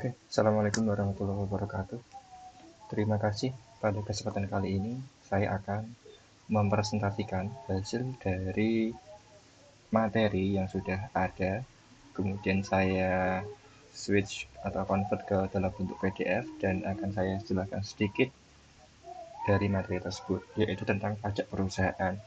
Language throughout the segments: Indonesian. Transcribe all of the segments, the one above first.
Oke, Assalamualaikum warahmatullahi wabarakatuh. Terima kasih. Pada kesempatan kali ini, saya akan mempresentasikan hasil dari materi yang sudah ada. Kemudian saya switch atau convert ke dalam bentuk PDF dan akan saya jelaskan sedikit dari materi tersebut, yaitu tentang pajak perusahaan.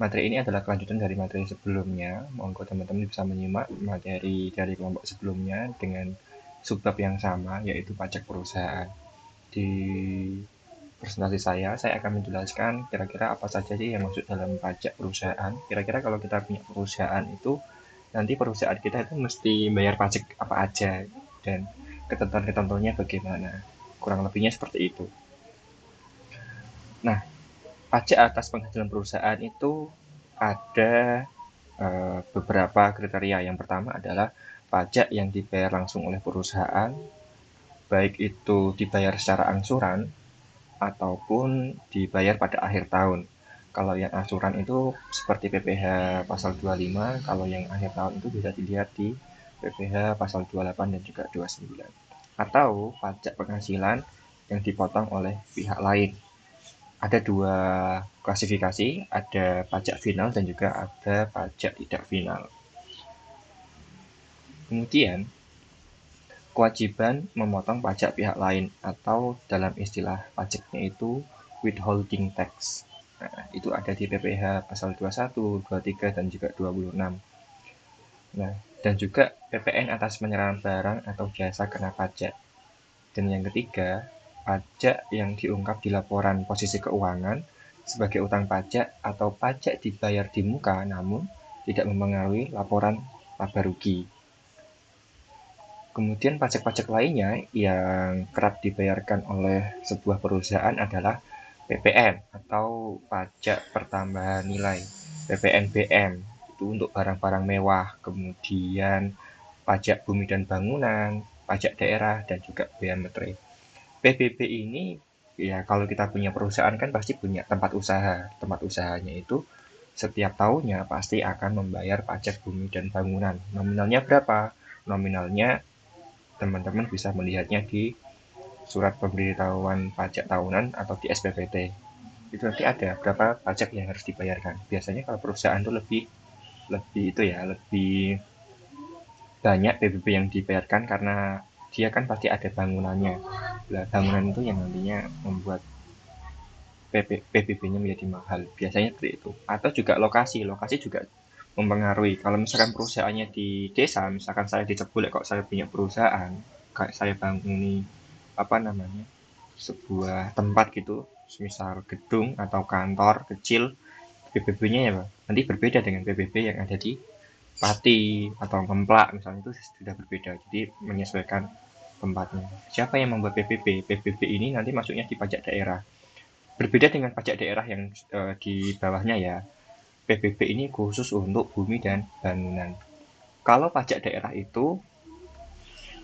Materi ini adalah kelanjutan dari materi sebelumnya. Monggo teman-teman bisa menyimak materi dari kelompok sebelumnya dengan subbab yang sama, yaitu pajak perusahaan. Di presentasi saya akan menjelaskan kira-kira apa saja sih yang masuk dalam pajak perusahaan. Kira-kira kalau kita punya perusahaan itu, nanti perusahaan kita itu mesti bayar pajak apa aja, dan ketentuan-ketentuannya bagaimana. Kurang lebihnya seperti itu. Nah, pajak atas penghasilan perusahaan itu ada beberapa kriteria. Yang pertama adalah pajak yang dibayar langsung oleh perusahaan, baik itu dibayar secara angsuran ataupun dibayar pada akhir tahun. Kalau yang angsuran itu seperti PPh pasal 25, kalau yang akhir tahun itu bisa dilihat di PPh pasal 28 dan juga 29. Atau pajak penghasilan yang dipotong oleh pihak lain. Ada dua klasifikasi, ada pajak final dan juga ada pajak tidak final. Kemudian, kewajiban memotong pajak pihak lain atau dalam istilah pajaknya itu withholding tax. Nah, itu ada di PPh pasal 21, 23, dan juga 26. Nah, dan juga PPN atas penyerahan barang atau jasa kena pajak. Dan yang ketiga, pajak yang diungkap di laporan posisi keuangan sebagai utang pajak atau pajak dibayar di muka namun tidak mempengaruhi laporan laba rugi. Kemudian pajak-pajak lainnya yang kerap dibayarkan oleh sebuah perusahaan adalah PPN atau pajak pertambahan nilai, PPNBM itu untuk barang-barang mewah, kemudian pajak bumi dan bangunan, pajak daerah, dan juga bea meterai. PBB ini ya kalau kita punya perusahaan kan pasti punya tempat usaha. Tempat usahanya itu setiap tahunnya pasti akan membayar pajak bumi dan bangunan. Nominalnya berapa? Nominalnya teman-teman bisa melihatnya di surat pemberitahuan pajak tahunan atau di SPPT. Itu nanti ada berapa pajak yang harus dibayarkan. Biasanya kalau perusahaan itu lebih lebih itu ya, lebih banyak PBB yang dibayarkan karena dia kan pasti ada bangunannya. Nah, bangunan itu yang nantinya membuat PBB-nya menjadi mahal. Biasanya seperti itu. Atau juga lokasi. Lokasi juga mempengaruhi. Kalau misalkan perusahaannya di desa, misalkan saya di Cebulek kok saya punya perusahaan, kayak saya bangun apa namanya sebuah tempat gitu, misal gedung atau kantor kecil, PBB-nya ya nanti berbeda dengan PBB yang ada di Pati atau Ngemplak misalnya, itu sudah berbeda. Jadi menyesuaikan tempatnya. Siapa yang membuat PBB? PBB ini nanti masuknya di pajak daerah. Berbeda dengan pajak daerah yang di bawahnya ya. PBB ini khusus untuk bumi dan bangunan. Kalau pajak daerah itu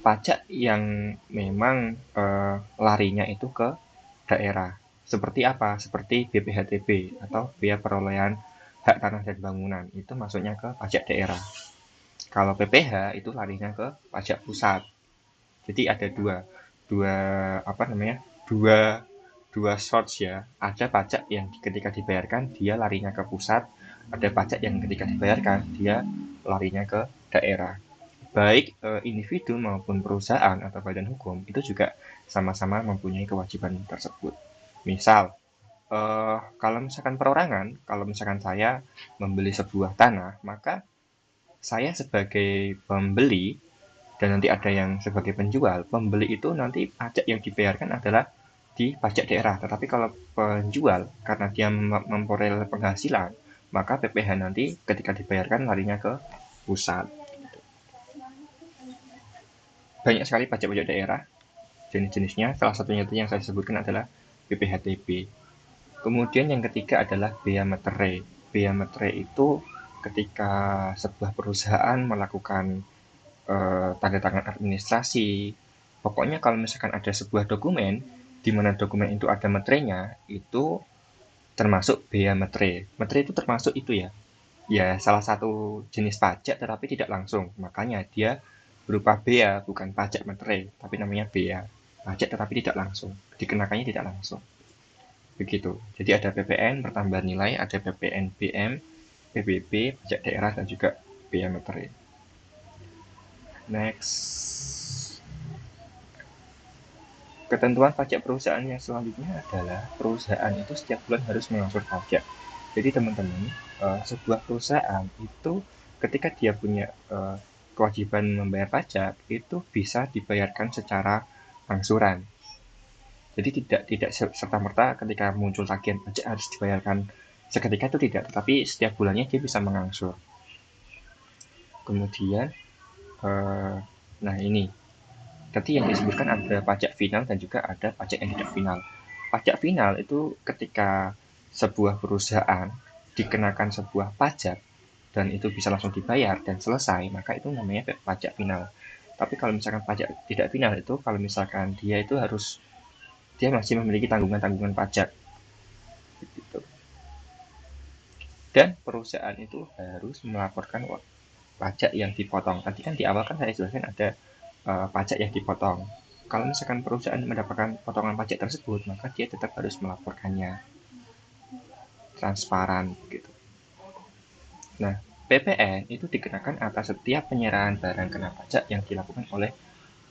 pajak yang memang larinya itu ke daerah. Seperti apa? Seperti BPHTB atau biaya perolehan hak tanah dan bangunan. Itu masuknya ke pajak daerah. Kalau PPh itu larinya ke pajak pusat. Jadi ada dua apa namanya? Dua dua source ya. Ada pajak yang ketika dibayarkan dia larinya ke pusat, ada pajak yang ketika dibayarkan dia larinya ke daerah. Baik individu maupun perusahaan atau badan hukum itu juga sama-sama mempunyai kewajiban tersebut. Misal, kalau misalkan perorangan, kalau misalkan saya membeli sebuah tanah, maka saya sebagai pembeli dan nanti ada yang sebagai penjual. Pembeli itu nanti pajak yang dibayarkan adalah di pajak daerah. Tetapi kalau penjual, karena dia memperoleh penghasilan, maka PPh nanti ketika dibayarkan larinya ke pusat. Banyak sekali pajak-pajak daerah, jenis-jenisnya. Salah satunya itu yang saya sebutkan adalah BPHTB. Kemudian yang ketiga adalah bea meterai. Bea meterai itu ketika sebuah perusahaan melakukan tanda tangan administrasi. Pokoknya kalau misalkan ada sebuah dokumen, di mana dokumen itu ada meterainya, itu termasuk bea meterai. Meterai itu termasuk itu ya, ya salah satu jenis pajak tetapi tidak langsung. Makanya dia berupa bea, bukan pajak materai, tapi namanya bea. Pajak tetapi tidak langsung, dikenakannya tidak langsung. Begitu. Jadi ada PPN, pertambahan nilai, ada PPN BM, PBB, pajak daerah, dan juga bea materai. Next. Ketentuan pajak perusahaan yang selanjutnya adalah perusahaan itu setiap bulan harus mengangsur pajak. Jadi teman-teman, sebuah perusahaan itu ketika dia punya kewajiban membayar pajak itu bisa dibayarkan secara angsuran. Jadi tidak serta merta ketika muncul tagihan pajak harus dibayarkan seketika, itu tidak, tetapi setiap bulannya dia bisa mengangsur. Kemudian, nah ini tadi yang disebutkan ada pajak final dan juga ada pajak yang tidak final. Pajak final itu ketika sebuah perusahaan dikenakan sebuah pajak dan itu bisa langsung dibayar dan selesai, maka itu namanya pajak final. Tapi kalau misalkan pajak tidak final itu kalau misalkan dia masih memiliki tanggungan-tanggungan pajak gitu. Dan perusahaan itu harus melaporkan pajak yang dipotong. Tadi kan di awal kan saya jelaskan ada pajak yang dipotong. Kalau misalkan perusahaan mendapatkan potongan pajak tersebut, maka dia tetap harus melaporkannya transparan gitu. Nah, PPN itu dikenakan atas setiap penyerahan barang kena pajak yang dilakukan oleh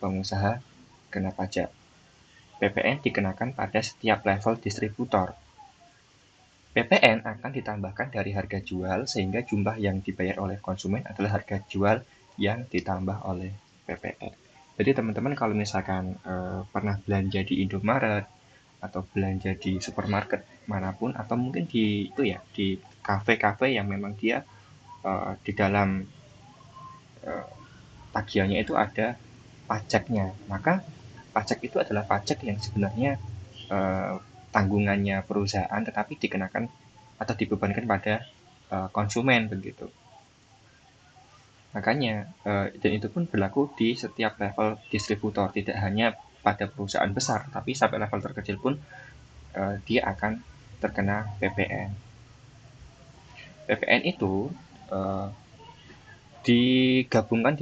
pengusaha kena pajak. PPN dikenakan pada setiap level distributor. PPN akan ditambahkan dari harga jual sehingga jumlah yang dibayar oleh konsumen adalah harga jual yang ditambah oleh PPN. Jadi teman-teman kalau misalkan pernah belanja di Indomaret atau belanja di supermarket manapun atau mungkin di itu ya di kafe-kafe yang memang dia di dalam tagihannya itu ada pajaknya, maka pajak itu adalah pajak yang sebenarnya tanggungannya perusahaan tetapi dikenakan atau dibebankan pada konsumen begitu. Makanya dan itu pun berlaku di setiap level distributor, tidak hanya pada perusahaan besar, tapi sampai level terkecil pun dia akan terkena PPN. PPN itu uh, digabungkan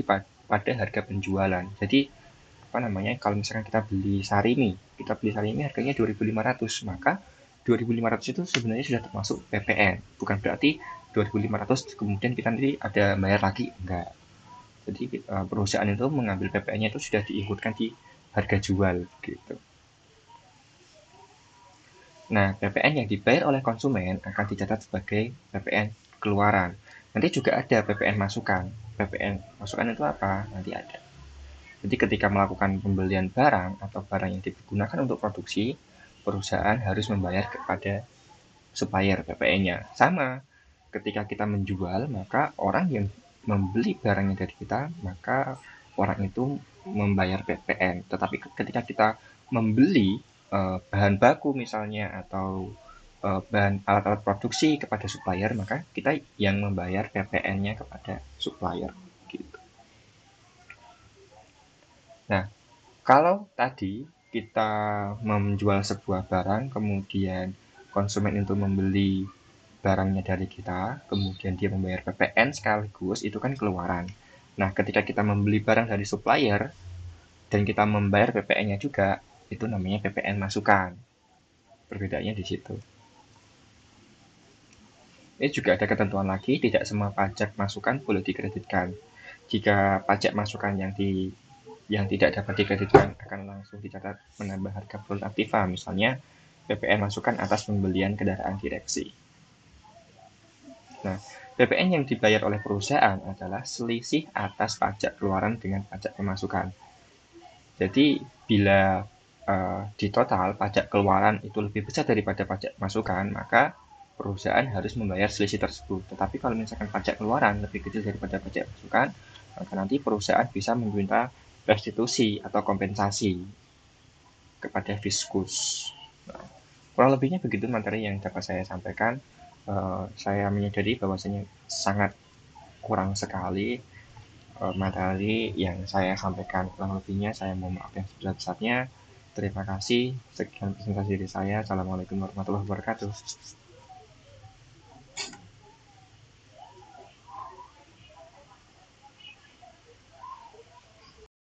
pada harga penjualan. Jadi apa namanya? Kalau misalkan kita beli sarimi harganya 2.500, maka 2.500 itu sebenarnya sudah termasuk PPN. Bukan berarti 2.500 kemudian kita nanti ada bayar lagi, enggak. Jadi perusahaan itu mengambil PPN-nya itu sudah diikutkan di harga jual gitu. Nah, PPN yang dibayar oleh konsumen akan dicatat sebagai PPN keluaran. Nanti juga ada PPN masukan. PPN masukan itu apa? Nanti ada. Jadi ketika melakukan pembelian barang atau barang yang digunakan untuk produksi, perusahaan harus membayar kepada supplier PPN-nya. Sama, ketika kita menjual, maka orang yang membeli barangnya dari kita, maka orang itu membayar PPN. Tetapi ketika kita membeli bahan baku misalnya atau bahan alat-alat produksi kepada supplier, maka kita yang membayar PPN-nya kepada supplier. Gitu. Nah, kalau tadi kita menjual sebuah barang, kemudian konsumen itu membeli barangnya dari kita, kemudian dia membayar PPN sekaligus, itu kan keluaran. Nah, ketika kita membeli barang dari supplier dan kita membayar PPN-nya juga, itu namanya PPN masukan. Perbedaannya di situ. Ini juga ada ketentuan lagi, tidak semua pajak masukan boleh dikreditkan. Jika pajak masukan yang tidak dapat dikreditkan akan langsung dicatat menambah harga produk aktiva, misalnya PPN masukan atas pembelian kendaraan direksi. Nah, PPN yang dibayar oleh perusahaan adalah selisih atas pajak keluaran dengan pajak pemasukan. Jadi, bila di total pajak keluaran itu lebih besar daripada pajak masukan, maka perusahaan harus membayar selisih tersebut. Tetapi kalau misalkan pajak keluaran lebih kecil daripada pajak masukan, maka nanti perusahaan bisa meminta restitusi atau kompensasi kepada fiskus. Nah, kurang lebihnya begitu materi yang dapat saya sampaikan. Saya menyadari bahwasanya sangat kurang sekali materi yang saya sampaikan. Kurang lebihnya saya mohon maaf yang sebesar-besarnya. Terima kasih. Sekian presentasi dari saya. Assalamualaikum warahmatullahi wabarakatuh.